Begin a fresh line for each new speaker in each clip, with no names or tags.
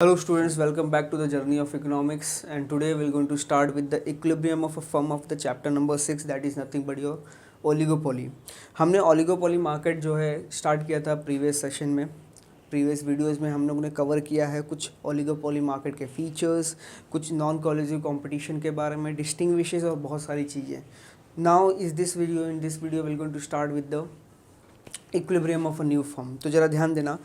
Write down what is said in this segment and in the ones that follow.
Hello students, welcome back to the journey of economics, and today we're going to start with the equilibrium of a firm of the chapter number 6, that is nothing but your oligopoly. हमने oligopoly market जो है start किया था previous session में। Previous videos में हम लोगों ने कवर किया है कुछ ओलिगोपोली मार्केट के फीचर्स, कुछ नॉन कॉलेजिव कंपटीशन के बारे में, डिस्टिंग्विशेस और बहुत सारी चीज़ें। Now in this video will going to start with the equilibrium of a new firm. तो ज़रा ध्यान देना,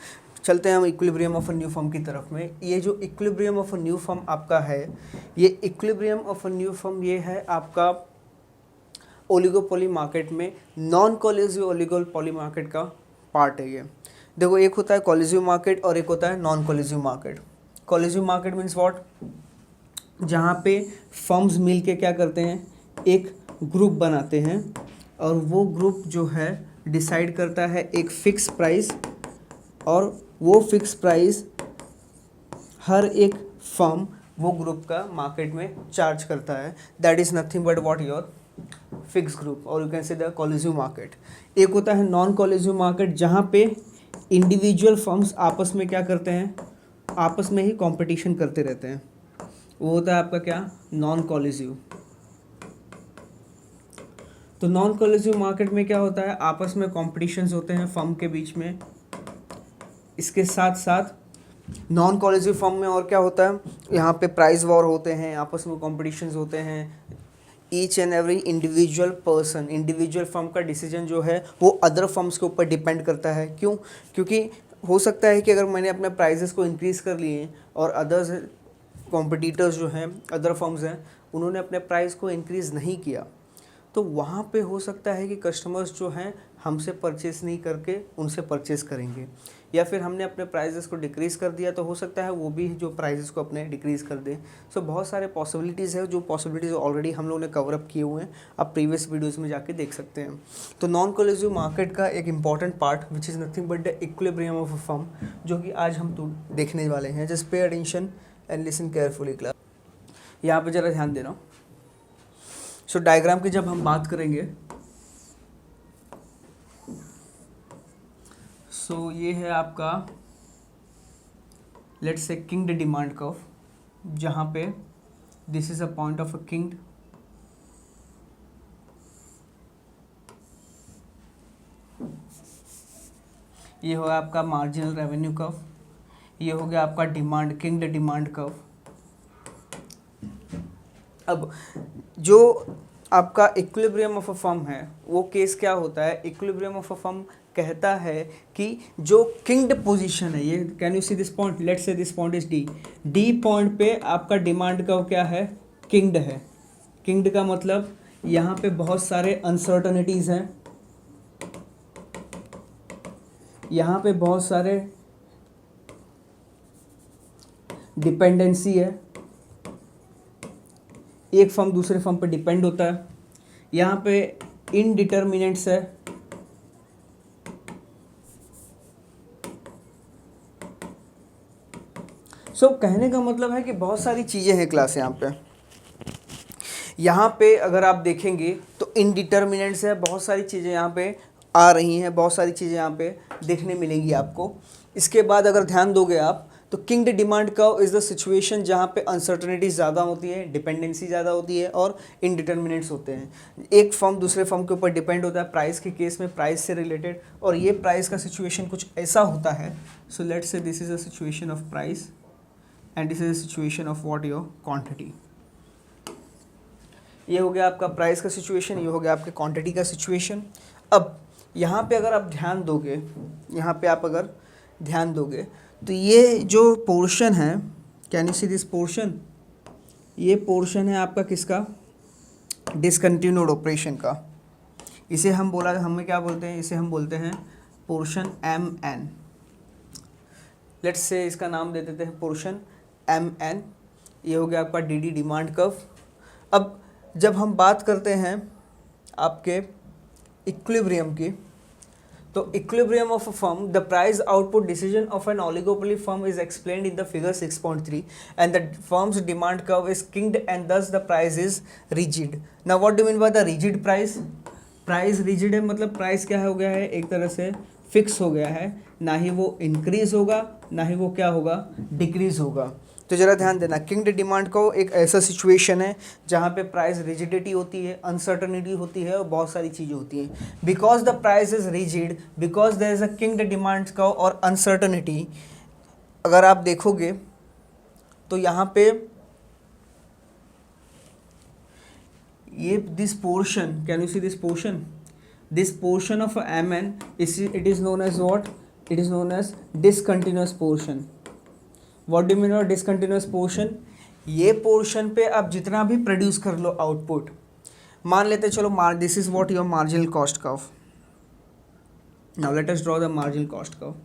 चलते हैं हम equilibrium of a new firm की तरफ में। ये जो equilibrium of a new firm आपका है, ये equilibrium of a new firm ये है आपका ओलिगोपोली मार्केट में नॉन कॉलेजिव ओलिगोपोली मार्केट का पार्ट है। ये देखो, एक होता है कॉलेजिव मार्केट और एक होता है non collusive market. Collusive market means what, जहाँ पे फर्म्स मिल के क्या करते हैं, एक ग्रुप बनाते हैं और वो ग्रुप जो है डिसाइड करता है एक फिक्स प्राइस, और वो फिक्स प्राइस हर एक फर्म वो ग्रुप का मार्केट में चार्ज करता है। That is nothing but what your fix group, और you can say the collusive market. एक होता है नॉन कॉलेजिव मार्केट, जहाँ पे इंडिविजुअल फर्म्स आपस में क्या करते हैं, आपस में ही कंपटीशन करते रहते हैं। वो होता है आपका क्या, नॉन कॉलेजिव। तो नॉन कॉलेजिव मार्केट में क्या होता है, आपस में कॉम्पिटिशन्स होते हैं फर्म के बीच में। इसके साथ साथ नॉन कॉलेजिव फर्म में और क्या होता है, यहाँ पे प्राइस वॉर होते हैं, आपस में कॉम्पिटिशन्स होते हैं। Each and every individual person, individual firm का डिसीजन जो है वो अदर फर्म्स के ऊपर डिपेंड करता है। क्यों? क्योंकि हो सकता है कि अगर मैंने अपने प्राइजेस को इंक्रीज़ कर लिए और अदर्स कॉम्पिटिटर्स जो हैं, अदर फर्म्स हैं, उन्होंने अपने प्राइस को इंक्रीज़ नहीं किया, तो वहाँ पे हो सकता है कि कस्टमर्स जो हैं हमसे परचेस नहीं करके उनसे परचेस करेंगे, या फिर हमने अपने प्राइजेस को डिक्रीज़ कर दिया तो हो सकता है वो भी जो प्राइजेस को अपने डिक्रीज़ कर दें। सो बहुत सारे पॉसिबिलिटीज़ है, जो पॉसिबिलिटीज़ ऑलरेडी हम लोगों ने कवर अप किए हुए हैं, आप प्रीवियस वीडियोज़ में जाके देख सकते हैं। तो नॉन कॉलेजिव मार्केट का एक important part which is nothing but the equilibrium of a firm, जो कि आज हम तो देखने वाले हैं। Just pay attention and listen carefully class. यहाँ पर ज़रा ध्यान देना। सो डायग्राम की जब हम बात करेंगे, सो ये है आपका लेट्स से किंग्ड डिमांड कर्व, जहाँ पे this is a point of a kinked, ये होगा आपका मार्जिनल रेवेन्यू कर्व, ये हो गया आपका डिमांड, किंग्ड डिमांड कर्व। अब जो आपका इक्विलिब्रियम ऑफ अ फर्म है, वो केस क्या होता है, इक्विलिब्रियम ऑफ अ फर्म कहता है कि जो किंग्ड पोजीशन है, ये can you see this point, let's say this point is D, D point पे आपका डिमांड का क्या है, किंग्ड है। किंग्ड का मतलब यहाँ पे बहुत सारे अनसर्टनिटीज़ हैं, यहाँ पे बहुत सारे डिपेंडेंसी है, एक फर्म दूसरे फर्म पर डिपेंड होता है, यहाँ पे इनडिटर्मिनेंट्स है, सो कहने का मतलब है कि बहुत सारी चीज़ें हैं क्लास। यहाँ पे अगर आप देखेंगे तो इनडिटर्मिनेंट्स है, बहुत सारी चीज़ें यहाँ पे आ रही हैं, बहुत सारी चीज़ें यहाँ पे देखने मिलेंगी आपको। इसके बाद अगर ध्यान दोगे आप, तो kinked demand curve is the situation जहाँ पे अनसर्टनिटी ज़्यादा होती है, डिपेंडेंसी ज़्यादा होती है और इनडिटर्मिनेंट्स होते हैं। एक फर्म दूसरे फर्म के ऊपर डिपेंड होता है प्राइस के केस में, प्राइस से रिलेटेड, और ये प्राइस का सिचुएशन कुछ ऐसा होता है। So let's say this is a situation of price and this is a situation of what, your quantity. ये हो गया आपका प्राइस का सिचुएशन, ये हो गया आपके क्वांटिटी का सिचुएशन। अब यहाँ पे अगर आप ध्यान दोगे, यहाँ पे आप अगर ध्यान दोगे तो ये जो पोर्शन है, can you see this portion, ये पोर्शन है आपका किसका, डिसकंटिन्यूड ऑपरेशन का। इसे हम हमें क्या बोलते हैं, इसे हम बोलते हैं portion M N. Let's say इसका नाम दे देते हैं पोर्शन एम एन। ये हो गया आपका डी डी डिमांड कर्व। अब जब हम बात करते हैं आपके इक्विलिब्रियम की, तो equilibrium of a firm, the price output decision of an oligopoly firm is explained in the figure 6.3 and the firm's demand curve is kinked and thus the price is rigid. Now what do mean by the rigid price? Price rigid है मतलब price क्या हो गया है, एक तरह से fix हो गया है, ना ही वो इंक्रीज होगा, ना ही वो क्या होगा, डिक्रीज होगा। तो ज़रा ध्यान देना, किंग डिमांड को एक ऐसा सिचुएशन है जहाँ पे प्राइस रिजिडिटी होती है, अनसर्टनिटी होती है और बहुत सारी चीज़ें होती हैं। Because the price is rigid, because there is a kinked demand का और अनसर्टनिटी, अगर आप देखोगे तो यहाँ पे ये this portion, can you see this portion, this portion of mn is, it is known as what, it is known as discontinuous portion. what do you mean by discontinuous portion? ये portion पे आप जितना भी produce कर low output, मान लेते चलो this is what your marginal cost curve. Now let us draw the marginal cost curve.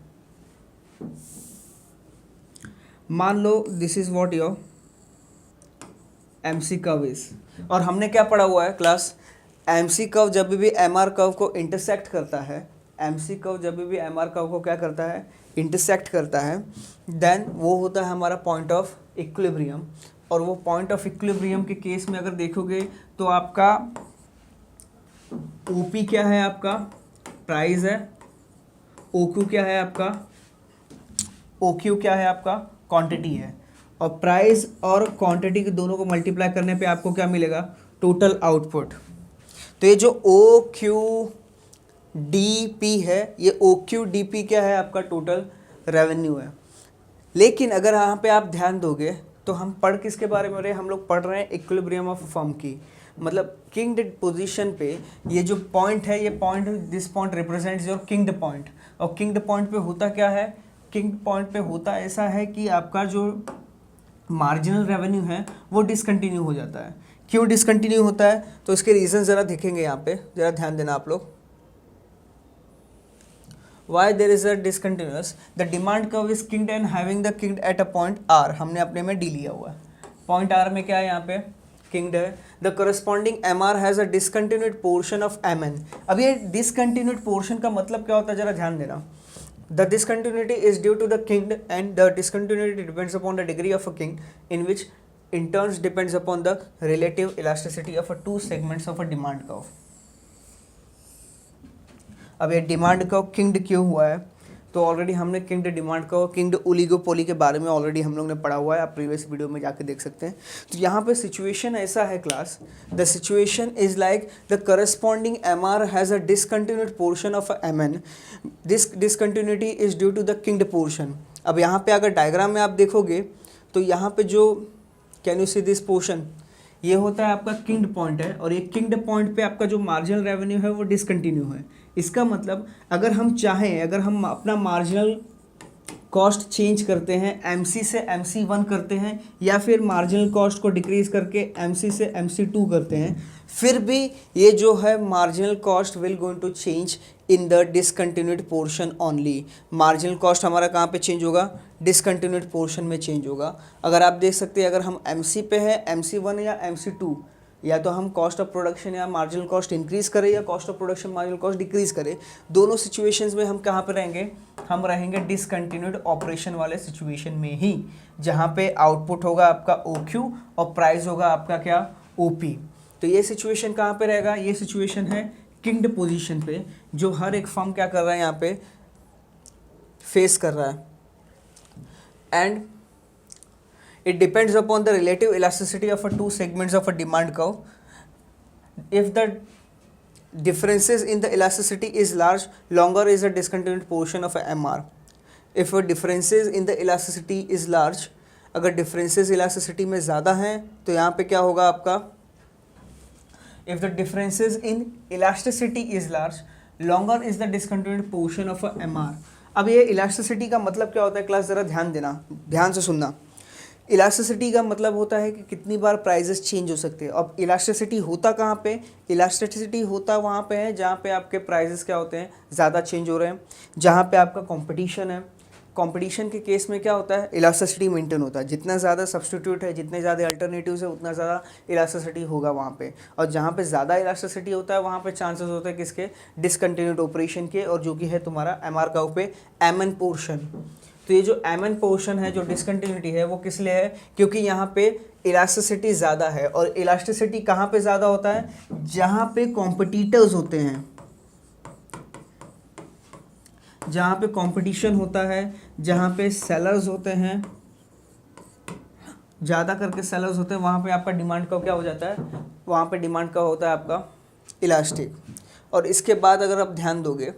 मान लो this is what your MC curve is, और हमने क्या पढ़ा हुआ है क्लास, एमसी कर्व जब भी एमआर कर्व को इंटरसेक्ट करता है, एमसी कर्व जब भी एमआर कर्व को क्या करता है, इंटरसेक्ट करता है, देन वो होता है हमारा पॉइंट ऑफ इक्विलिब्रियम। और वो पॉइंट ऑफ इक्विलिब्रियम के केस में अगर देखोगे तो आपका ओपी क्या है, आपका प्राइस है, ओक्यू क्या है आपका, ओक्यू क्या है आपका, क्वांटिटी है, और प्राइस और क्वांटिटी के दोनों को मल्टीप्लाई करने पे आपको क्या मिलेगा, टोटल आउटपुट। तो ये जो ओ क्यू डी पी है, ये ओ क्यू डी पी क्या है, आपका टोटल रेवेन्यू है। लेकिन अगर यहाँ पे आप ध्यान दोगे तो हम पढ़ किसके बारे में हो रहे हैं, हम लोग पढ़ रहे हैं इक्विलिब्रियम ऑफ फर्म की, मतलब किंग्ड पोजीशन पे ये जो पॉइंट है, ये point, this point represents your kinked point. और किंग्ड पॉइंट पे होता क्या है, किंग्ड पॉइंट पे होता ऐसा है कि आपका जो मार्जिनल रेवेन्यू है वो डिसकंटिन्यू हो जाता है। क्यों डिसकंटिन्यू होता है, तो इसके रीज़न ज़रा देखेंगे यहाँ पे, ज़रा ध्यान देना आप लोग। Why there is a discontinuous? The demand curve is kinked and having the kinked at a point R, हमने अपने में D लिया हुआ है, पॉइंट R में क्या है, यहाँ पे किंग्ड है। The corresponding MR has a discontinued portion of MN। अब ये discontinued portion का मतलब क्या होता है, ज़रा ध्यान देना। The discontinuity is due to the kinked and the discontinuity depends upon the degree of a kink, in which in turn depends upon the relative elasticity of a two segments of a demand curve। अब ये demand curve किंग्ड क्यों हुआ है, तो already हमने किंग्ड demand curve, किंग्ड oligopoly के बारे में ऑलरेडी हम लोग ने पढ़ा हुआ है, आप प्रीवियस वीडियो में जाके देख सकते हैं। तो यहाँ पे सिचुएशन ऐसा है class, the situation is like the corresponding M R has a discontinued portion of M N, this discontinuity is due to the kinked portion. अब यहाँ पे अगर डायग्राम में आप देखोगे तो यहाँ पे जो, can you see this portion, ये होता है आपका किंग्ड पॉइंट है, और ये किंग्ड पॉइंट पे आपका जो मार्जिनल रेवेन्यू है वो डिसकंटिन्यू है। इसका मतलब अगर हम चाहें, अगर हम अपना मार्जिनल कॉस्ट चेंज करते हैं, MC से MC1 करते हैं, या फिर मार्जिनल कॉस्ट को डिक्रीज करके MC से MC2 करते हैं, फिर भी ये जो है marginal cost will going to change in the discontinued portion only. Marginal cost हमारा कहाँ पे चेंज होगा, डिसकंटिन्यूड पोर्शन में चेंज होगा। अगर आप देख सकते हैं, अगर हम MC पे है, MC1 या MC2, या तो हम कॉस्ट ऑफ प्रोडक्शन या मार्जिनल कॉस्ट इंक्रीज़ करें या cost of production marginal cost decrease करें, दोनों सिचुएशंस में हम कहाँ पे रहेंगे, हम रहेंगे डिसकंटिन्यूड ऑपरेशन वाले सिचुएशन में ही, जहाँ पे आउटपुट होगा आपका OQ और प्राइस होगा आपका क्या, OP। तो ये सिचुएशन कहाँ पे रहेगा, ये सिचुएशन है किंग्ड पोजीशन पे, जो हर एक फर्म क्या कर रहा है यहाँ पे फेस कर रहा है। And it depends upon the relative elasticity of a two segments of a demand curve. If the differences in the elasticity is large, longer is a discontinued portion of a MR. If a differences in the elasticity is large, अगर differences elasticity में ज़्यादा हैं तो यहाँ पे क्या होगा आपका, if the differences in elasticity is large, longer is the discontinued portion of a MR। अब ये elasticity का मतलब क्या होता है क्लास, ज़रा ध्यान देना, ध्यान से सुनना। इलास्टिसिटी का मतलब होता है कि कितनी बार प्राइजेस चेंज हो सकते हैं। अब इलास्टिसिटी होता कहाँ पे, इलास्टिसिटी होता वहाँ पे है जहाँ पे आपके प्राइजेस क्या होते हैं, ज़्यादा चेंज हो रहे हैं, जहाँ पे आपका कंपटीशन है। कंपटीशन के केस में क्या होता है, इलास्टिसिटी मेंटेन होता है, जितना ज़्यादा सब्स्टिट्यूट है, जितने ज़्यादा अल्टरनेटिव्स है, उतना ज़्यादा इलास्टिसिटी होगा वहाँ पे। और जहाँ पे ज़्यादा इलास्टिसिटी होता है वहाँ पे चांसेस होते हैं किसके, डिसकंटिन्यूड ऑपरेशन के, और जो कि है तुम्हारा MR कर्व पे MN पोर्शन। तो ये जो MN पोर्शन है, जो डिसकंटिन्यूटी है, वो किस लिए है, क्योंकि यहाँ पे इलास्टिसिटी ज़्यादा है। और इलास्टिसिटी कहाँ पे ज़्यादा होता है, जहाँ पे कॉम्पिटिटर्स होते हैं, जहाँ पे कंपटीशन होता है, जहाँ पे सेलर्स होते हैं, ज़्यादा करके सेलर्स होते हैं, वहाँ पे आपका डिमांड का क्या हो जाता है, वहाँ पे डिमांड का होता है आपका इलास्टिक। और इसके बाद अगर आप ध्यान दोगे,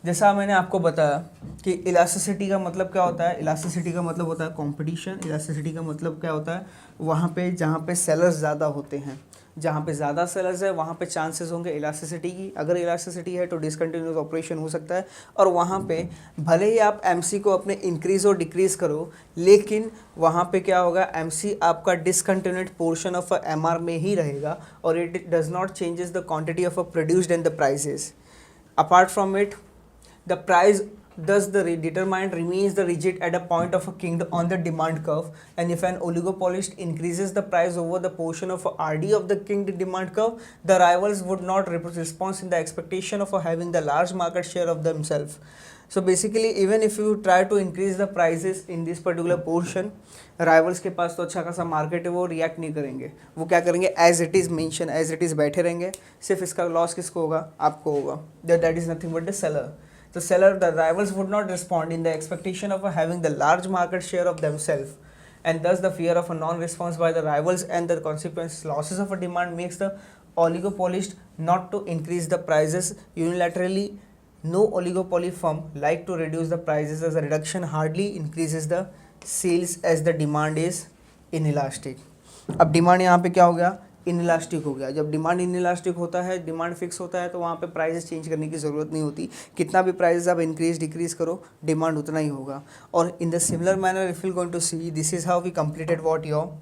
जैसा मैंने आपको बताया कि इलास्टिसिटी का मतलब क्या होता है, इलास्टिसिटी का मतलब होता है कंपटीशन। इलास्टिसिटी का मतलब क्या होता है, वहाँ पे जहाँ पे सेलर्स ज़्यादा होते हैं, जहाँ पे ज़्यादा सेलर्स है वहाँ पे चांसेस होंगे इलास्टिसिटी की। अगर इलास्टिसिटी है तो डिसकंटिन्यूस ऑपरेशन हो सकता है, और वहाँ पे भले ही आप एमसी को अपने इंक्रीज़ और डिक्रीज़ करो, लेकिन वहाँ पे क्या होगा, एमसी आपका डिसकंटिन्यूट पोर्शन ऑफ एमआर में ही रहेगा, और it does not changes the quantity of produced and the prices. Apart from it, the price thus the determined remains the rigid at a point of a kingdom on the demand curve, and if an oligopolist increases the price over the portion of RD of the king demand curve, the rivals would not respond in the expectation of having the large market share of themselves. So basically even if you try to increase the prices in this particular portion, rivals के पास तो अच्छा खासा market है, वो react नहीं करेंगे, वो क्या करेंगे, as it is mention as it is बैठे रहेंगे। सिर्फ इसका लॉस किसको होगा, आपको होगा। That is nothing but the seller. The seller, the rivals would not respond in the expectation of having the large market share of themselves, and thus the fear of a non-response by the rivals and the consequence losses of a demand makes the oligopolist not to increase the prices unilaterally. No oligopoly firm like to reduce the prices, as a reduction hardly increases the sales as the demand is inelastic. अब demand यहाँ पे क्या हो गया, inelastic हो गया। जब demand inelastic होता है, डिमांड फिक्स होता है, तो वहाँ पे प्राइसेस चेंज करने की ज़रूरत नहीं होती। कितना भी प्राइसेस आप इंक्रीज डिक्रीज करो, डिमांड उतना ही होगा। और in the similar manner if you going to see, this is how we completed what your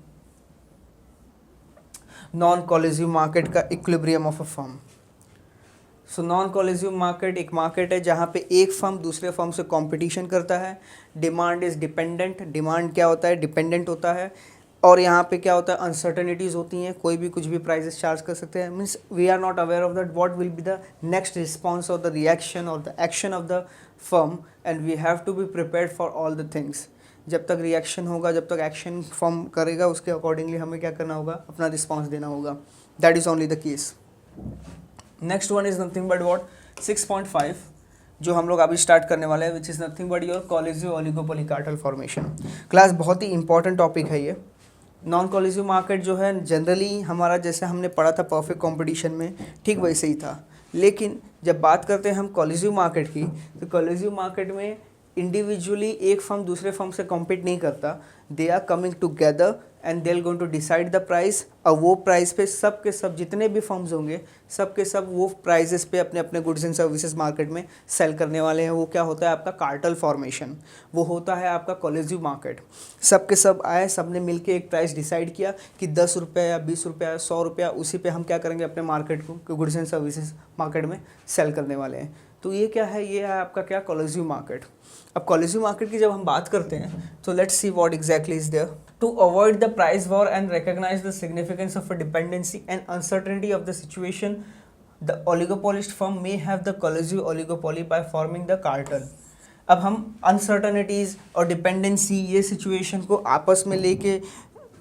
non collusive market का equilibrium of a firm. So non collusive market एक market है जहाँ पे एक फर्म दूसरे फर्म से कंपटीशन करता है। डिमांड इज़ डिपेंडेंट, डिमांड क्या होता है, डिपेंडेंट होता है। और यहाँ पे क्या होता है, अनसर्टनिटीज़ होती हैं, कोई भी कुछ भी प्राइसेस चार्ज कर सकते हैं। Means we are not aware of that what will be the next response of the reaction और the action of the firm, and we have to be prepared for all the things. जब तक reaction होगा, जब तक action firm करेगा, उसके accordingly हमें क्या करना होगा, अपना रिस्पॉन्स देना होगा। That is only the case. Next one is nothing but what 6.5 जो हम लोग अभी स्टार्ट करने वाले हैं, विच is nothing but your collusive oligopoly cartel formation. Class बहुत ही इंपॉर्टेंट टॉपिक है ये। नॉन कोलिजिव मार्केट जो है जनरली हमारा, जैसे हमने पढ़ा था परफेक्ट कंपटीशन में, ठीक वैसे ही था। लेकिन जब बात करते हैं हम कोलिजिव मार्केट की, तो कोलिजिव मार्केट में इंडिविजुअली एक फर्म दूसरे फर्म से कॉम्पीट नहीं करता, they are coming together and they are going to decide the price. और वो प्राइस पे सब के सब जितने भी फर्म्स होंगे, सब के सब वो प्राइजेस पे अपने अपने गुड्स एंड सर्विसेज मार्केट में सेल करने वाले हैं। वो क्या होता है आपका कार्टेल फॉर्मेशन, वो होता है आपका कोलिजिव मार्केट। सब के सब आए, सब ने मिल एक प्राइस डिसाइड किया कि 10 रुपये या 20 रुपये या 100 रुपया, उसी पे हम क्या करेंगे, अपने मार्केट को गुड्स एंड सर्विसेज मार्केट में सेल करने वाले हैं। तो ये क्या है, ये है आपका क्या, कोलिजिव मार्केट। अब कोलिजिव मार्केट की जब हम बात करते हैं, तो let's see what exactly is there. To avoid the price war and recognise the significance of a dependency and uncertainty of the situation, the oligopolist firm may have the collusive oligopoly by forming the cartel. अब हम uncertainties और dependency, ये situation को आपस में लेके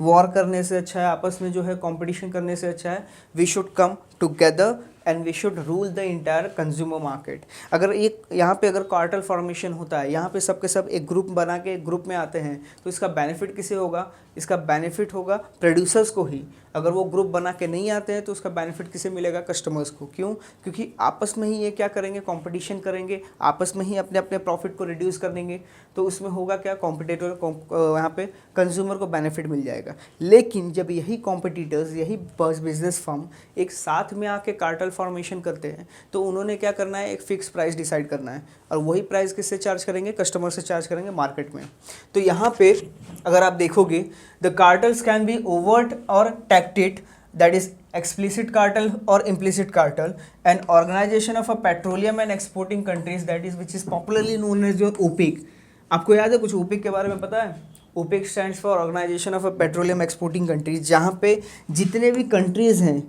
war करने से अच्छा है, आपस में जो है कंपटीशन करने से अच्छा है, we should come together and we should rule the entire consumer market. अगर एक यहाँ पे अगर कार्टेल फॉर्मेशन होता है, यहाँ पे सब के सब एक ग्रुप बना के एक ग्रुप में आते हैं, तो इसका बेनिफिट किसे होगा, इसका बेनिफिट होगा प्रोड्यूसर्स को ही। अगर वो ग्रुप बना के नहीं आते हैं, तो उसका बेनिफिट किसे मिलेगा, कस्टमर्स को। क्यों, क्योंकि आपस में ही ये क्या करेंगे, कंपटीशन करेंगे, आपस में ही अपने अपने प्रॉफिट को रिड्यूस कर देंगे। तो उसमें होगा क्या, कॉम्पिटिटर यहाँ पे कंज्यूमर को बेनिफिट मिल जाएगा। लेकिन जब यही कॉम्पिटिटर्स, यही बिजनेस फर्म एक साथ में आके कार्टेल फॉर्मेशन करते हैं, तो उन्होंने क्या करना है, एक फिक्स प्राइस डिसाइड करना है, और वही प्राइस किससे चार्ज करेंगे, कस्टमर से चार्ज करेंगे मार्केट में। तो यहाँ पे अगर आप देखोगे, the cartels can be overt और टैक्टिट, that is explicit cartel or implicit cartel, an organization of a petroleum and exporting countries, that is which is popularly known as your OPEC। आपको याद है कुछ OPEC के बारे में पता है? OPEC stands for Organization of a Petroleum Exporting Countries, जहाँ पे जितने भी कंट्रीज़ हैं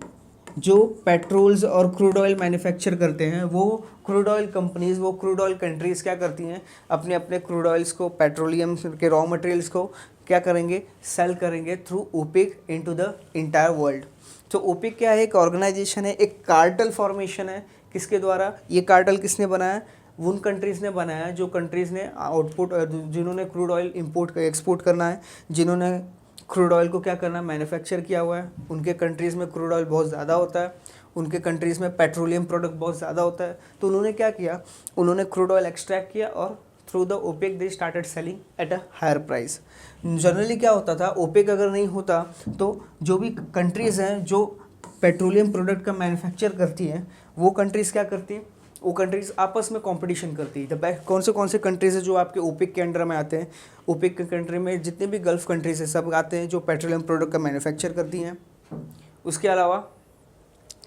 जो पेट्रोल्स और क्रूड ऑयल मैन्युफैक्चर करते हैं, वो क्रूड ऑयल कंपनीज़, वो क्रूड ऑयल कंट्रीज़ क्या करती हैं, अपने अपने क्रूड ऑयल्स को, पेट्रोलियम के रॉ मटेरियल्स को क्या करेंगे, सेल करेंगे through OPEC into the entire world. तो ओपेक क्या है, एक ऑर्गेनाइजेशन है, एक कार्टेल फॉर्मेशन है, किसके द्वारा? ये कार्टेल किसने बनाया? उन कंट्रीज़ ने बनाया जो कंट्रीज़ ने आउटपुट, जिन्होंने क्रूड ऑयल इंपोर्ट एक्सपोर्ट करना है, जिन्होंने क्रूड ऑयल को क्या करना है, मैन्युफैक्चर किया हुआ है। उनके कंट्रीज़ में क्रूड ऑयल बहुत ज़्यादा होता है, उनके कंट्रीज़ में पेट्रोलियम प्रोडक्ट बहुत ज़्यादा होता है। तो उन्होंने क्या किया, उन्होंने क्रूड ऑयल एक्सट्रैक्ट किया और through the OPEC they started selling at a higher price. Generally क्या होता था, ओपेक अगर नहीं होता तो जो भी कंट्रीज़ हैं जो पेट्रोलियम प्रोडक्ट का मैन्युफैक्चर करती हैं, वो कंट्रीज़ क्या करती हैं, वो कंट्रीज़ आपस में कंपटीशन करती है। द कौन से कंट्रीज़ है जो आपके ओपेक के अंडर में आते हैं? ओपेक के कंट्री में जितने भी गल्फ़ कंट्रीज़ हैं सब आते हैं जो पेट्रोलियम प्रोडक्ट का मैन्युफैक्चर करती हैं। उसके अलावा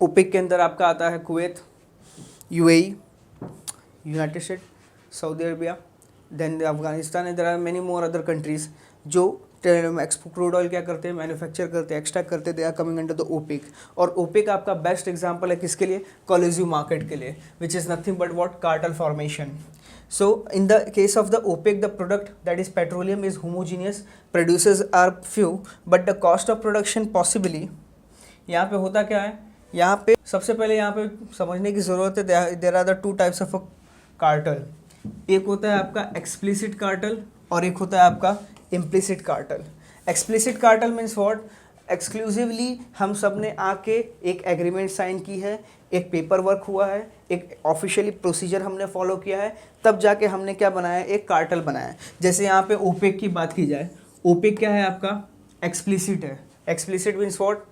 ओपेक के अंदर आपका आता है Kuwait, UAE, United State, Saudi Arabia, then Afghanistan and there are many more other countries जो क्रूड ऑयल क्या करते हैं, मैन्युफैक्चर करते हैं, एक्सट्रैक्ट करते हैं। They are coming under the OPEC. और ओपेक आपका बेस्ट एग्जांपल है किसके लिए? कोलिजिव मार्केट के लिए, which is nothing but what? Cartel formation. So in the case of the OPEC, the product that is petroleum is homogeneous, producers are few, but the cost of production possibly, यहाँ पे होता क्या है, यहाँ पे सबसे पहले यहाँ पे समझने की ज़रूरत है, there are the two types of cartel. एक होता है आपका एक्सप्लिसिट कार्टल और एक होता है आपका implicit cartel. Explicit cartel means what? Exclusively हम सब ने आके एक एग्रीमेंट साइन की है, एक पेपर वर्क हुआ है, एक ऑफिशियली प्रोसीजर हमने फॉलो किया है, तब जाके हमने क्या बनाया? एक कार्टल बनाया है। जैसे यहाँ पे ओपेक की बात की जाए, ओपेक क्या है आपका? एक्सप्लिसिट है। Explicit means what?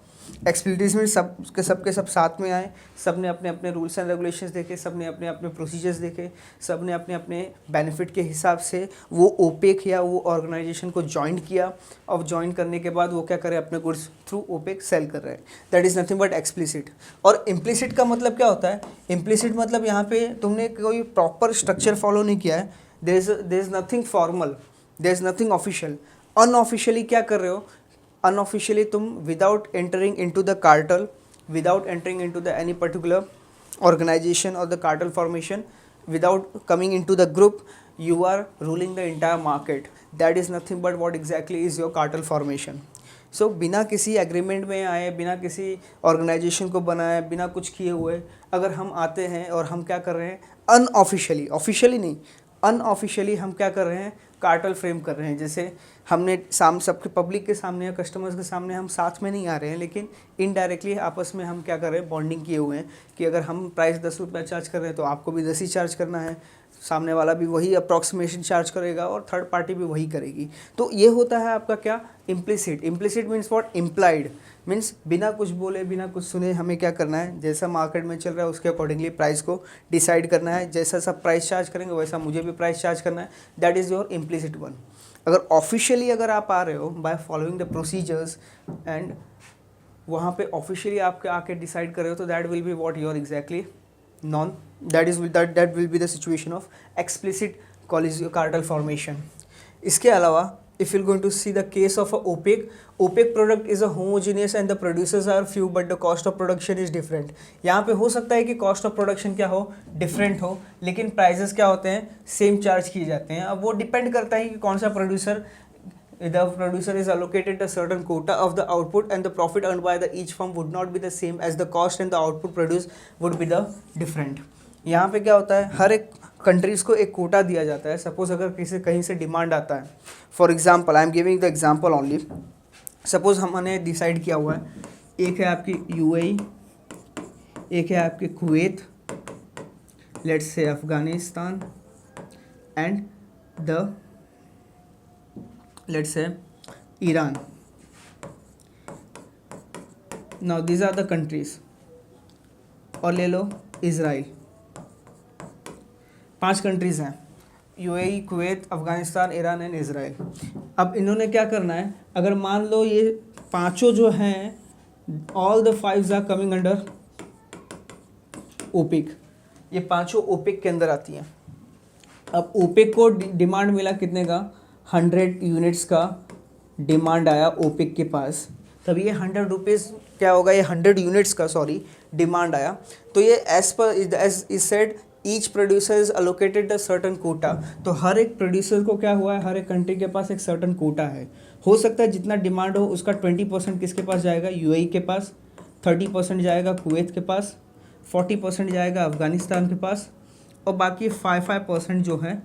Explicit means सबके सब साथ में आए, सब ने अपने अपने रूल्स एंड रेगुलेशंस देखे, सब ने अपने अपने प्रोसीजर्स देखे, सब ने अपने अपने बेनिफिट के हिसाब से वो ओपेक या वो ऑर्गेनाइजेशन को ज्वाइन किया, और ज्वाइन करने के बाद वो क्या करे? अपने गुड्स थ्रू ओपेक सेल कर रहे हैं। That is nothing but explicit. और इम्प्लिसिट का मतलब क्या होता है? इम्प्लिसिट मतलब यहाँ पे तुमने कोई प्रॉपर स्ट्रक्चर फॉलो नहीं किया है, there is nothing formal, there is nothing official. Unofficially क्या कर रहे हो? अनऑफिशियली तुम without entering into the cartel, without entering into the any particular organization or the cartel formation, without coming into the group, you are ruling the entire market. That is nothing but what exactly is your cartel formation. So बिना किसी agreement में आए, बिना किसी organisation को बनाए, बिना कुछ किए हुए अगर हम आते हैं और हम क्या कर रहे हैं? अनऑफिशियली, ऑफिशियली नहीं, अनऑफिशियली हम क्या कर रहे हैं? कार्टल फ्रेम कर रहे हैं। जैसे हमने सबके पब्लिक के सामने या कस्टमर्स के सामने हम साथ में नहीं आ रहे हैं, लेकिन इनडायरेक्टली आपस में हम क्या कर रहे हैं? बॉन्डिंग किए हुए हैं कि अगर हम प्राइस 10 रुपये चार्ज कर रहे हैं तो आपको भी 10 ही चार्ज करना है, सामने वाला भी वही अप्रॉक्सीमेशन चार्ज करेगा और थर्ड पार्टी भी वही करेगी। तो ये होता है आपका क्या? Implicit. Implicit means what? Implied. Means बिना कुछ बोले, बिना कुछ सुने हमें क्या करना है? जैसा मार्केट में चल रहा है उसके अकॉर्डिंगली प्राइस को डिसाइड करना है। जैसा सब प्राइस चार्ज करेंगे वैसा मुझे भी प्राइस चार्ज करना है। That is your implicit one. अगर ऑफिशियली अगर आप आ रहे हो by following the procedures and वहाँ पे ऑफिशियली आपके आके डिसाइड कर रहे हो, तो that will be what your exactly non, that will be the situation of explicit cartel formation. इसके अलावा if you're going to see the case of a OPEC product is a homogeneous and the producers are few but the cost of production is different. यहाँ पे हो सकता है कि cost of production क्या हो? different हो, लेकिन prices क्या होते हैं? same charge किए जाते हैं। अब वो depend करता है कि कौन सा producer, the producer is allocated a certain quota of the output and the profit earned by the each firm would not be the same as the cost and the output produced would be the different. यहाँ पे क्या होता है? हर एक countries को एक कोटा दिया जाता है। सपोज अगर किसी कहीं से डिमांड आता है, for example I am giving the example only, suppose हमने डिसाइड किया हुआ है, एक है आपकी यूएई, एक है आपके Kuwait, let's say Afghanistan and the let's say Iran. Now these are the countries. और ले लो इज़राइल। 5 कंट्रीज़ हैं, UAE, Kuwait, Afghanistan, Iran and Israel. अब इन्होंने क्या करना है? अगर मान लो ये पांचों जो हैं, all the 5 are coming under OPEC, ये पांचों ओपेक के अंदर आती हैं। अब ओपेक को डिमांड मिला कितने का? 100 यूनिट्स का डिमांड आया ओपेक के पास। तब ये 100 रुपीज़ क्या होगा? ये 100 यूनिट्स का डिमांड आया। तो ये as is said each producer is allocated the certain quota. तो हर एक प्रोड्यूसर को क्या हुआ है? हर एक कंट्री के पास एक सर्टन कोटा है। हो सकता है जितना डिमांड हो उसका 20% किसके पास जाएगा? यूएई के पास, 30% जाएगा कुवैत के पास, 40% जाएगा अफ़गानिस्तान के पास, और बाकी 5% जो है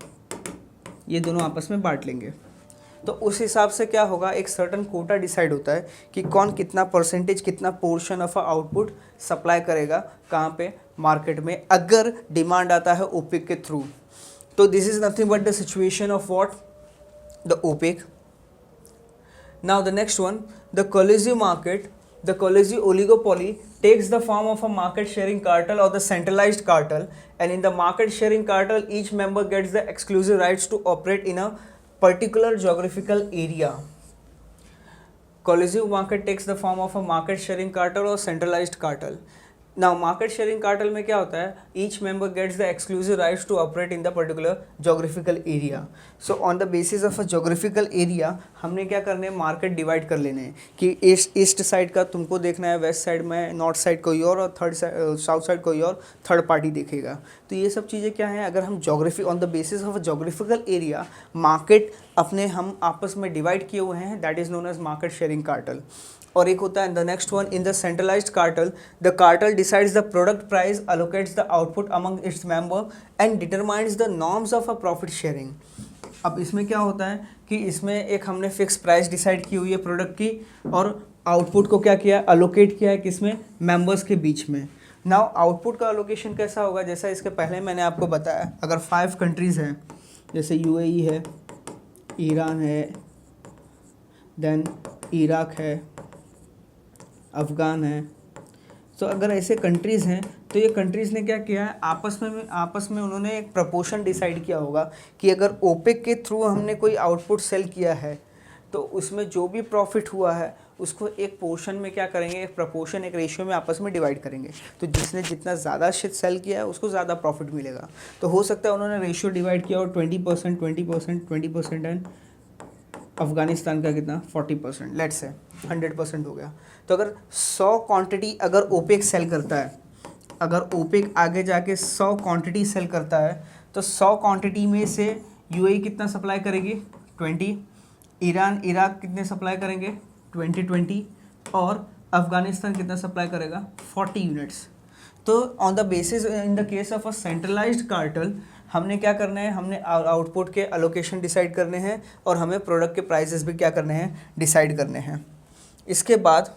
ये दोनों आपस में बांट लेंगे। तो उस हिसाब से क्या होगा, एक सर्टन कोटा डिसाइड होता है कि कौन कितना परसेंटेज, कितना पोर्शन ऑफ आउटपुट सप्लाई करेगा कहाँ पे, मार्केट में, अगर डिमांड आता है ओपेक के थ्रू। तो this is nothing but the situation of what, the OPEC. Now the next one, the collusive market, the collusive oligopoly takes the form of a market sharing cartel or the centralized cartel, and in the market sharing cartel each member gets the exclusive rights to operate in a particular geographical area. Collusive market takes the form of a market sharing cartel or centralized cartel. Now market sharing cartel में क्या होता है, each member gets the exclusive rights to operate in the particular geographical area. So on the basis of a geographical area हमने क्या करने हैं, market divide कर लेने हैं कि ईस्ट साइड का तुमको देखना है, वेस्ट साइड में, नॉर्थ साइड कोई और साउथ साइड कोई और, थर्ड पार्टी देखेगा। तो ये सब चीज़ें क्या हैं, अगर हम geography on the basis of a geographical area market अपने हम आपस में डिवाइड किए हुए हैं, that is known as market sharing cartel. और एक होता है the next one, in the centralised cartel the cartel decides the product price, allocates the output among its member and determines the norms of a profit sharing. अब इसमें क्या होता है कि इसमें एक हमने फिक्स प्राइस डिसाइड की हुई है प्रोडक्ट की, और आउटपुट को क्या किया, अलोकेट किया है किसमें, मेंबर्स के बीच में। नाउ आउटपुट का अलोकेशन कैसा होगा, जैसा इसके पहले मैंने आपको बताया, अगर 5 कंट्रीज़ हैं, जैसे यूएई है, ईरान है, देन इराक है, अफ़गान है। तो अगर ऐसे कंट्रीज़ हैं तो ये कंट्रीज़ ने क्या किया है, आपस में उन्होंने एक प्रपोर्शन डिसाइड किया होगा कि अगर ओपेक के थ्रू हमने कोई आउटपुट सेल किया है तो उसमें जो भी प्रॉफिट हुआ है उसको एक पोर्शन में क्या करेंगे, एक प्रपोर्शन, एक रेशियो में आपस में डिवाइड करेंगे। तो जिसने जितना ज़्यादा शिट सेल किया है उसको ज़्यादा प्रॉफिट मिलेगा। तो हो सकता है उन्होंने रेशियो डिवाइड किया और 20%, 20%, 20% एंड अफ़गानिस्तान का कितना, 40%, लेट्स से 100% हो गया। तो अगर 100 क्वांटिटी अगर ओपेक सेल करता है, अगर ओपेक आगे जाके 100 क्वांटिटी सेल करता है तो 100 क्वांटिटी में से यूएई कितना सप्लाई करेगी, 20, ईरान इराक कितने सप्लाई करेंगे, 20, और अफ़गानिस्तान कितना सप्लाई करेगा, 40 यूनिट्स। तो on the basis in the case of a centralised cartel हमने क्या करना है, हमने आउटपुट के अलोकेशन डिसाइड करने हैं और हमें प्रोडक्ट के प्राइसेस भी क्या करने हैं, डिसाइड करने हैं। इसके बाद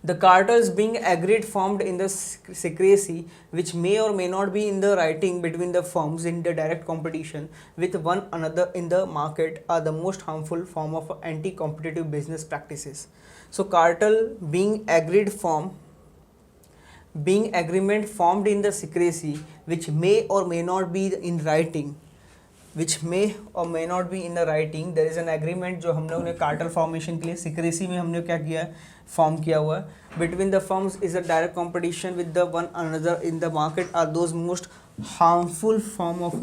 the cartels being agreed formed in the secrecy which may or may not be in the writing between the firms in the direct competition with one another in the market are the most harmful form of anti-competitive business practices. So cartel being agreement formed in the secrecy which may or may not be in writing, there is an agreement जो हमने उन्हें cartel formation के लिए secrecy में हमने क्या किया है, फॉर्म किया हुआ है। Between the firms is a direct competition with the one another in the market are those most harmful form of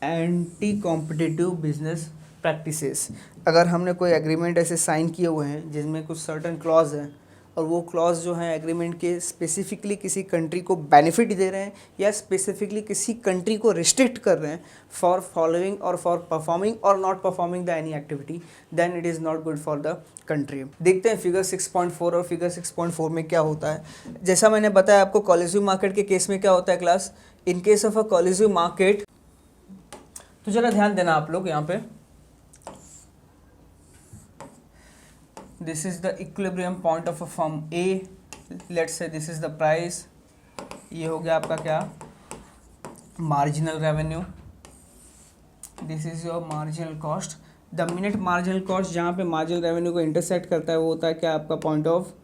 anti competitive business practices. अगर हमने कोई एग्रीमेंट ऐसे साइन किए हुए हैं जिसमें कुछ सर्टन क्लॉज हैं और वो क्लॉज जो हैं एग्रीमेंट के स्पेसिफिकली किसी कंट्री को बेनिफिट दे रहे हैं या स्पेसिफिकली किसी कंट्री को रिस्ट्रिक्ट कर रहे हैं फॉर फॉलोइंग और फॉर परफॉर्मिंग और not performing the any activity, then it is not good for the country. देखते हैं फिगर 6.4 और फिगर 6.4 में क्या होता है। जैसा मैंने बताया आपको कोलिजिव मार्केट के केस में क्या होता है class, in case of a collusive market, तो ज़रा ध्यान देना आप लोग यहाँ पे, this is the equilibrium point of a firm A, let's say this is the price, ये हो गया आपका क्या, marginal revenue, this is your marginal cost, the minute marginal cost जहाँ पे marginal revenue को intersect करता है वो होता है क्या आपका point of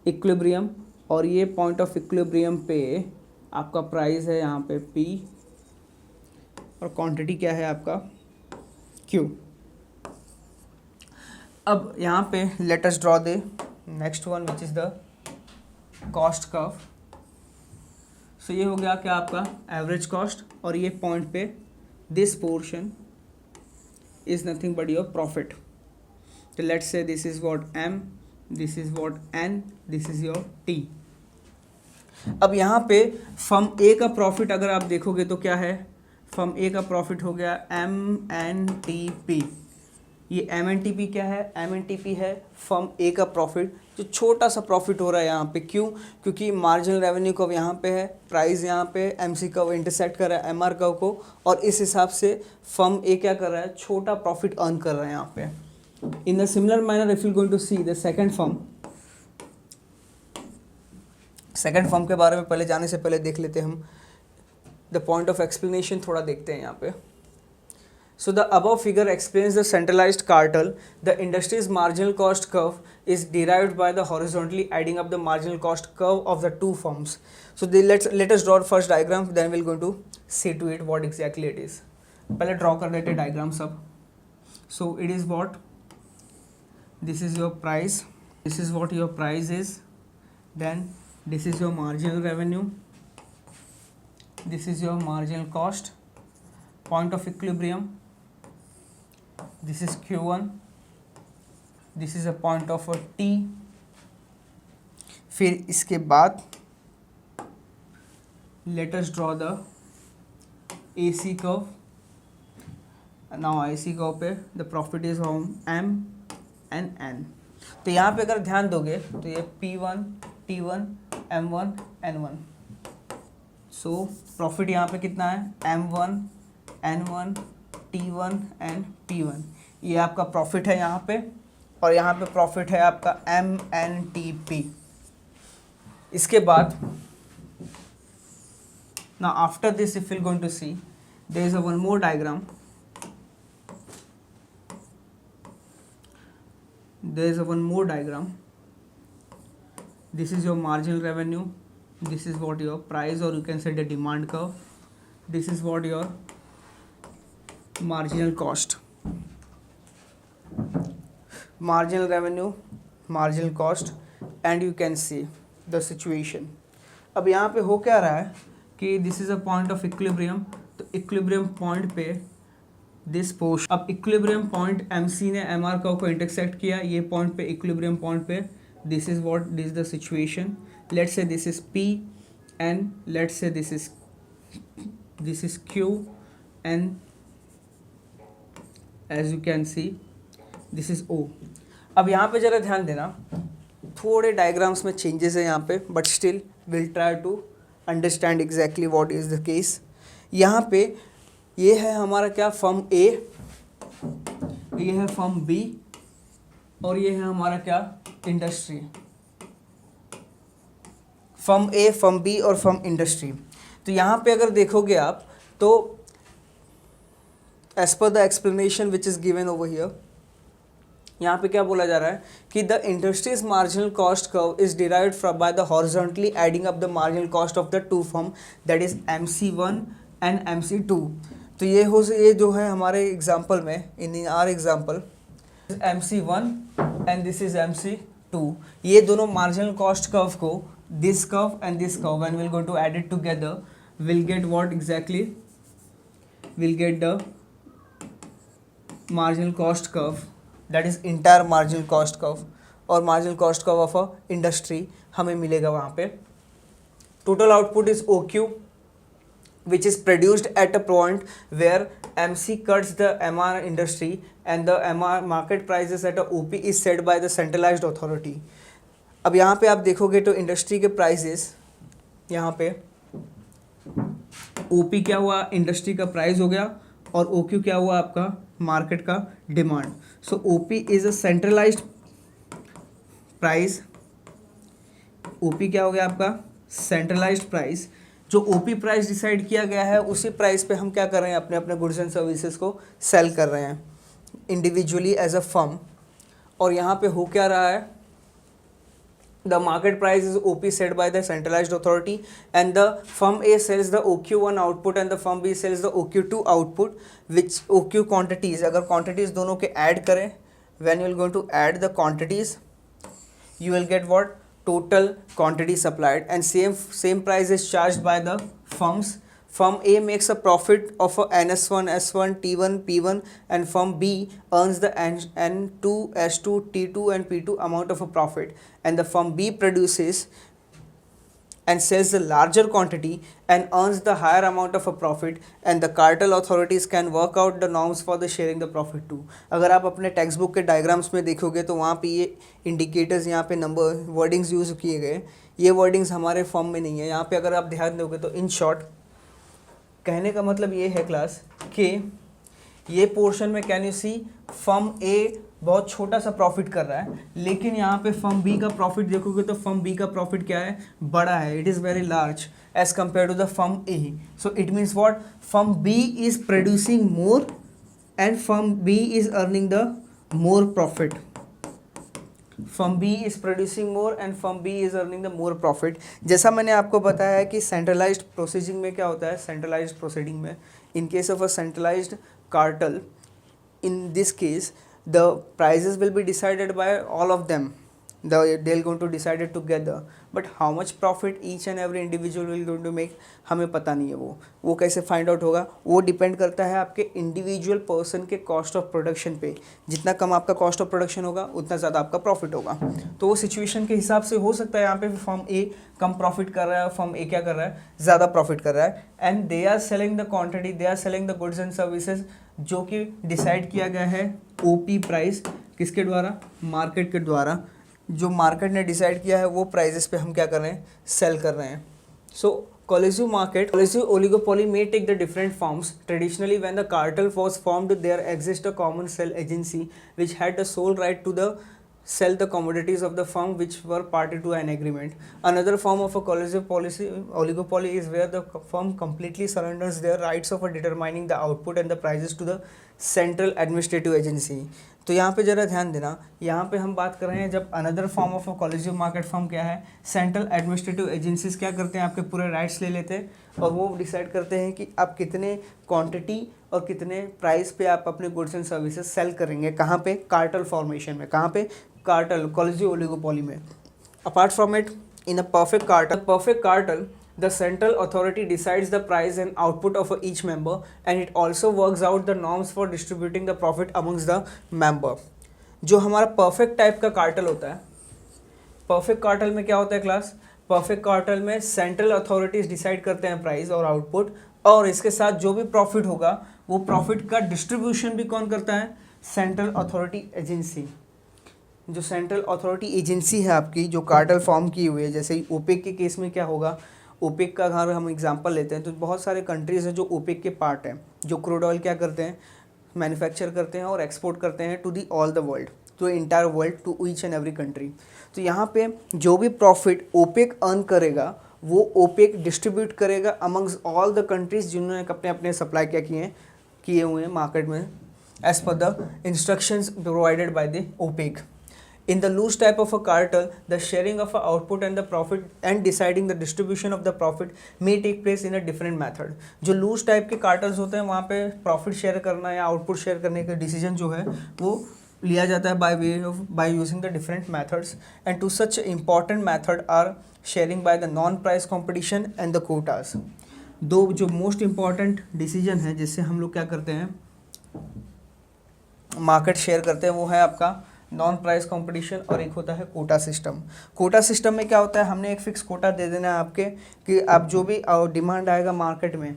equilibrium, और ये point of equilibrium पे आपका price है यहाँ पे P और quantity क्या है आपका Q। अब यहाँ पे let us draw the next one which is the cost curve. So ये हो गया क्या आपका एवरेज कॉस्ट, और ये पॉइंट पे this portion is nothing but your profit. तो let's say this is what M, this is what N, this is your T। अब यहाँ पे फर्म A का प्रॉफिट अगर आप देखोगे तो क्या है, फर्म A का प्रॉफिट हो गया MNTP, ये MNTP क्या है? MNTP है फर्म ए का प्रॉफिट, जो छोटा सा प्रॉफिट हो रहा है यहाँ पे। क्यों? क्योंकि मार्जिनल रेवेन्यू कर्व यहाँ पे है, प्राइस यहाँ पे MC कर्व इंटरसेक्ट कर रहा है MR कर्व को, और इस हिसाब से फर्म ए क्या कर रहा है? छोटा प्रॉफिट अर्न कर रहा है यहाँ पे। In the similar manner if you going to see the second firm के बारे में पहले जाने से पहले देख लेते हैं हम द पॉइंट ऑफ एक्सप्लेनेशन, थोड़ा देखते हैं यहाँ पे। So the above figure explains the centralized cartel. The industry's marginal cost curve is derived by the horizontally adding up the marginal cost curve of the two firms. So let us draw the first diagram, then we'll going to see to it what exactly it is. पहले draw कर देते diagram सब. So it is what? This is your price. This is what your price is. Then this is your marginal revenue. This is your marginal cost. Point of equilibrium. This is Q1, this is a point of a T. फिर इसके बाद let us draw the AC curve. Now AC curve पे the profit is from M and N. तो यहाँ पे अगर ध्यान दोगे तो ये P1, T1, M1, N1. So profit यहाँ पे कितना है? M1, N1, T1 and P1. ये आपका प्रॉफिट है यहाँ पे, और यहाँ पे प्रॉफिट है आपका MNTP. इसके बाद now after this if you're going to see there is a one more diagram. There is a one more diagram. This is your marginal revenue. This is what your price, or you can say the demand curve. This is what your marginal cost, marginal revenue, marginal cost, and you can see the situation. अब यहाँ पे हो क्या रहा है कि this is a point of equilibrium. तो equilibrium point पे this portion, अब equilibrium point MC ने MR कर्व को intersect किया, ये point पे equilibrium point पे this is the situation. Let's say this is P and let's say this is Q, and as you can see this is O. अब यहाँ पे ज़रा ध्यान देना, थोड़े डायग्राम्स में चेंजेस है यहाँ पे, but still will try to understand exactly what is the case. यहाँ पे ये है हमारा क्या? फर्म ए, ये है फर्म बी, और ये है हमारा क्या? इंडस्ट्री. फर्म ए, फर्म बी और फर्म इंडस्ट्री. तो यहाँ पे अगर देखोगे आप तो as per the explanation which is given over here, यहाँ पे क्या बोला जा रहा है कि the industry's marginal cost curve is derived from by the horizontally adding up the marginal cost of the two firm, that is MC1 and MC2. तो ये जो है हमारे एग्जाम्पल में, इन are example MC1 and this is MC2, ये दोनों marginal cost curve को this curve and this curve when we'll go to add it together will get what exactly? We'll get the marginal cost curve, that is entire marginal cost curve, और marginal cost curve of a industry हमें मिलेगा वहाँ पे. Total output is OQ, which is produced at a point where MC cuts the MR industry and the MR market prices at a OP is set by the centralized authority. अब यहाँ पे आप देखोगे तो इंडस्ट्री के prices, यहाँ पे OP क्या हुआ? इंडस्ट्री का प्राइस हो गया, और OQ क्या हुआ? आपका मार्केट का demand. So OP is a centralised price. OP क्या हो गया आपका? Centralised price. जो OP प्राइस डिसाइड किया गया है उसी प्राइस पे हम क्या कर रहे हैं? अपने अपने गुड्स एंड सर्विसेज को सेल कर रहे हैं इंडिविजुअली एज अ फर्म. और यहाँ पे हो क्या रहा है? The market price is OP set by the centralized authority, and the firm A sells the OQ1 output and the firm B sells the OQ2 output, which OQ quantities, अगर quantities दोनों के add करें, when you are going to add the quantities, you will get what? Total quantity supplied, and same price is charged by the firms. Firm A makes a profit of a NS1, S1, T1, P1, and firm B earns the N2, S2, T2 and P2 amount of a profit, and the firm B produces and sells the larger quantity and earns the higher amount of a profit, and the cartel authorities can work out the norms for the sharing the profit too. अगर आप अपने text book के diagrams में देखोगे तो वहाँ पे ये इंडिकेटर्स, यहाँ पे नंबर वर्डिंग्स यूज़ किए गए, ये वर्डिंग्स हमारे फॉर्म में नहीं है। यहाँ पे अगर आप ध्यान दोगे तो इन शॉर्ट कहने का मतलब ये है क्लास कि ये पोर्शन में कैन यू सी फर्म ए बहुत छोटा सा प्रॉफिट कर रहा है, लेकिन यहाँ पे फर्म बी का प्रॉफिट देखोगे तो फर्म बी का प्रॉफिट क्या है, बड़ा है, it is very large as compare to the firm A. So it means what, firm B is producing more and firm B is earning the more profit. Firm B is producing more and firm B is earning the more profit. जैसा मैंने आपको बताया है कि centralised processing में क्या होता है, सेंट्रलाइज्ड प्रोसीडिंग में in case of a centralised cartel, in this case the prices will be decided by all of them, they're going to decide it together, but how much profit each and every individual will going to make हमें पता नहीं है। वो कैसे find out होगा, वो depend करता है आपके इंडिविजुअल पर्सन के कॉस्ट ऑफ प्रोडक्शन पे। जितना कम आपका कॉस्ट ऑफ प्रोडक्शन होगा उतना ज़्यादा आपका प्रॉफिट होगा। तो वो सिचुएशन के हिसाब से हो सकता है यहाँ पे फर्म ए कम प्रॉफिट कर रहा है, फर्म ए क्या कर रहा है, ज़्यादा प्रॉफिट कर रहा है, and they are selling the quantity, they are selling the goods and services, जो कि डिसाइड किया गया है ओपी प्राइस किसके द्वारा, मार्केट के द्वारा। जो मार्केट ने डिसाइड किया है वो प्राइजेस पे हम क्या कर रहे हैं, सेल कर रहे हैं। So collusive market, collusive oligopoly may take the different forms. Traditionally, when the cartel was formed, there exists a common sell agency which had the sole right to sell the commodities of the firm which were party to an agreement. Another form of a coalitive oligopoly is where the firm completely surrenders their rights of determining the output and the prices to the central administrative agency. तो यहाँ पे ज़रा ध्यान देना, यहाँ पे हम बात कर रहे हैं जब another form of a collusive market firm क्या है, सेंट्रल एडमिनिस्ट्रेटिव एजेंसीज क्या करते हैं, आपके पूरे राइट्स ले लेते हैं और वो डिसाइड करते हैं कि आप कितने क्वांटिटी और कितने प्राइस पे आप अपने गुड्स एंड सर्विसेज सेल करेंगे। कहाँ पे, कार्टेल फॉर्मेशन में। कहाँ पे, कार्टेल, कोलिजिव ओलिगोपोली में। Apart from it, in a perfect cartel, the central authority decides the price and output of each member, and it also works out the norms for distributing the profit amongst the member. जो हमारा perfect type का cartel होता है, perfect cartel में क्या होता है class, perfect cartel में सेंट्रल अथॉरिटीज डिसाइड करते हैं प्राइस और आउटपुट, और इसके साथ जो भी प्रॉफिट होगा वो प्रॉफिट का डिस्ट्रीब्यूशन भी कौन करता है, सेंट्रल अथॉरिटी एजेंसी। जो सेंट्रल अथॉरिटी एजेंसी है आपकी, जो कार्टेल फॉर्म की हुई है, जैसे ओपेक के केस में क्या होगा, ओपेक का अगर हम एग्जांपल लेते हैं तो बहुत सारे कंट्रीज़ हैं जो ओपेक के पार्ट हैं, जो क्रूड ऑयल क्या करते हैं, मैन्युफैक्चर करते हैं और एक्सपोर्ट करते हैं to the all the world, to entire world, to each and every country. तो यहाँ पे जो भी प्रॉफिट ओपेक अर्न करेगा वो ओपेक डिस्ट्रीब्यूट करेगा अमंग्स ऑल द कंट्रीज़ जिन्होंने अपने अपने सप्लाई क्या किए हुए हैं मार्केट में, as per the instructions provided by the OPEC. In the loose type of a cartel, the sharing of a output and the profit and deciding the distribution of the profit may take place in a different method. जो loose type के cartels होते हैं वहाँ पे profit share करना या output share करने का decision जो है वो लिया जाता है by using the different methods, and to such important method are sharing by the non-price competition and the quotas. दो जो most important decision है जिससे हम लोग क्या करते हैं, मार्केट शेयर करते हैं, वो है आपका नॉन प्राइस कंपटीशन और एक होता है कोटा सिस्टम. कोटा सिस्टम में क्या होता है, हमने एक फिक्स कोटा दे देना है आपके कि आप जो भी डिमांड आएगा मार्केट में,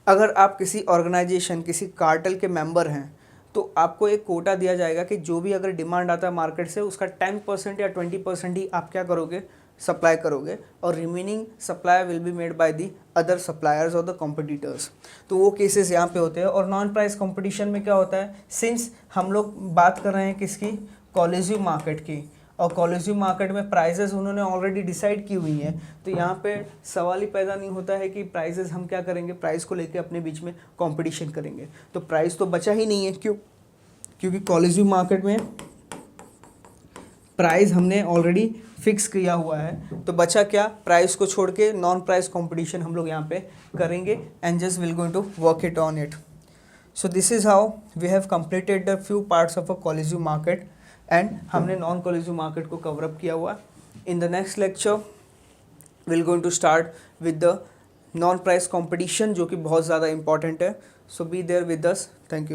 अगर आप किसी ऑर्गेनाइजेशन किसी कार्टेल के मेंबर हैं तो आपको एक कोटा दिया जाएगा कि जो भी अगर डिमांड आता है मार्केट से उसका 10% या 20% ही आप क्या करोगे, सप्लाई करोगे, और remaining supply will be made by the other suppliers और द कॉम्पिटिटर्स. तो वो केसेस यहाँ पे होते हैं. और नॉन प्राइस कंपटीशन में क्या होता है, सिंस हम लोग बात कर रहे हैं किसकी, कोलिजिव मार्केट की, और कोलिजिव मार्केट में प्राइसेस उन्होंने ऑलरेडी डिसाइड की हुई हैं, तो यहाँ पे सवाल ही पैदा नहीं होता है कि प्राइसेस हम क्या करेंगे, प्राइस को लेके अपने बीच में कंपटीशन करेंगे. तो प्राइस तो बचा ही नहीं है, क्योंकि कोलिजिव मार्केट में प्राइस हमने ऑलरेडी फिक्स किया हुआ है. तो बचा क्या, प्राइस को छोड़ के नॉन प्राइस कंपटीशन हम लोग यहाँ पे करेंगे, and just will going to work it on it. So this is how we have completed the few parts of a collusive market, एंड हमने नॉन कोलिजिव मार्केट को कवर अप किया हुआ. In the next lecture will going to start with the non price competition, जो कि बहुत ज़्यादा important है. So be there with us. Thank you.